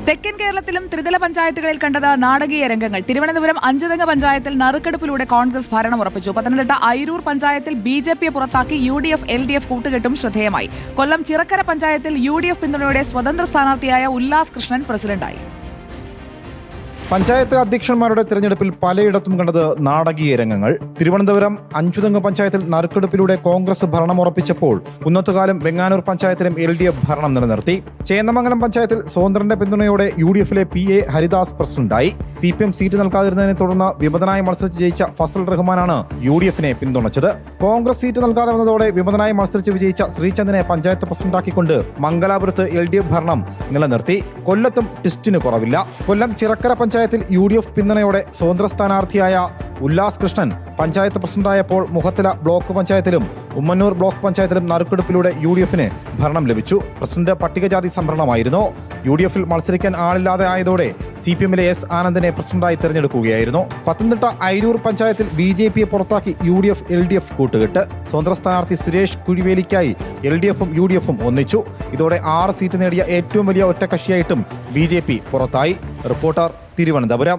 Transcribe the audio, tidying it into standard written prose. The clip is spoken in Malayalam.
തെക്കൻ കേരളത്തിലും ത്രിതല പഞ്ചായത്തുകളിൽ കണ്ടത് നാടകീയ രംഗങ്ങൾ. തിരുവനന്തപുരം അഞ്ചുതങ്ങ പഞ്ചായത്തിൽ നറുക്കെടുപ്പിലൂടെ കോൺഗ്രസ് ഭരണം ഉറപ്പിച്ചു. പത്തനംതിട്ട ഐരൂർ പഞ്ചായത്തിൽ BJP പുറത്താക്കി UDF LDF കൂട്ടുകെട്ടും ശ്രദ്ധേയമായി. കൊല്ലം ചിറക്കര പഞ്ചായത്തിൽ UDF പിന്തുണയോടെ സ്വതന്ത്ര സ്ഥാനാർത്ഥിയായ ഉല്ലാസ് കൃഷ്ണൻ പ്രസിഡന്റായി. പഞ്ചായത്ത് അധ്യക്ഷന്മാരുടെ തെരഞ്ഞെടുപ്പിൽ പലയിടത്തും കണ്ടത് നാടകീയ രംഗങ്ങൾ. തിരുവനന്തപുരം അഞ്ചുതങ്ങ പഞ്ചായത്തിൽ നറുക്കെടുപ്പിലൂടെ കോൺഗ്രസ് ഭരണം ഉറപ്പിച്ചപ്പോൾ കുന്നത്തുകാലം വെങ്ങാനൂർ പഞ്ചായത്തിലും LDF ഭരണം നിലനിർത്തി. ചേന്നമംഗലം പഞ്ചായത്തിൽ സ്വതന്ത്രന്റെ പിന്തുണയോടെ UDFിലെ PA ഹരിദാസ് പ്രസിഡന്റായി. CPM സീറ്റ് നൽകാതിരുന്നതിനെ തുടർന്ന് വിമതനായി മത്സരിച്ച് ജയിച്ച ഫസൽ റഹ്മാനാണ് UDFിനെ പിന്തുണച്ചത്. കോൺഗ്രസ് സീറ്റ് നൽകാതെ വന്നതോടെ വിമതനായി മത്സരിച്ച് വിജയിച്ച ശ്രീചന്ദിനെ പഞ്ചായത്ത് പ്രസിഡന്റാക്കിക്കൊണ്ട് മംഗലാപുരത്ത് LDF ഭരണം നിലനിർത്തി. കൊല്ലത്തും ട്വിസ്റ്റിന് കുറവില്ല. കൊല്ലം ചിറക്കര പഞ്ചായത്തിൽ UDF പിന്തുണയോടെ സ്വതന്ത്ര സ്ഥാനാർത്ഥിയായ ഉല്ലാസ് കൃഷ്ണൻ പഞ്ചായത്ത് പ്രസിഡന്റായപ്പോൾ മുഖത്തല ബ്ലോക്ക് പഞ്ചായത്തിലും ഉമ്മന്നൂർ ബ്ലോക്ക് പഞ്ചായത്തിലും നറുക്കെടുപ്പിലൂടെ UDFിന് ഭരണം ലഭിച്ചു. പ്രസിഡന്റ് പട്ടികജാതി സംവരണമായിരുന്നു. UDFിൽ മത്സരിക്കാൻ ആളില്ലാതെ ആയതോടെ CPMലെ S ആനന്ദിനെ പ്രസിഡന്റായി തെരഞ്ഞെടുക്കുകയായിരുന്നു. പത്തനംതിട്ട ഐരൂർ പഞ്ചായത്തിൽ BJPയെ പുറത്താക്കി UDF LDF കൂട്ടുകെട്ട്. സ്വതന്ത്ര സ്ഥാനാർത്ഥി സുരേഷ് കുഴിവേലിക്കായി LDFും UDFും ഒന്നിച്ചു. ഇതോടെ 6 സീറ്റ് നേടിയ ഏറ്റവും വലിയ ഒറ്റക്കക്ഷിയായിട്ടും BJP പുറത്തായി. റിപ്പോർട്ടർ, തിരുവനന്തപുരം.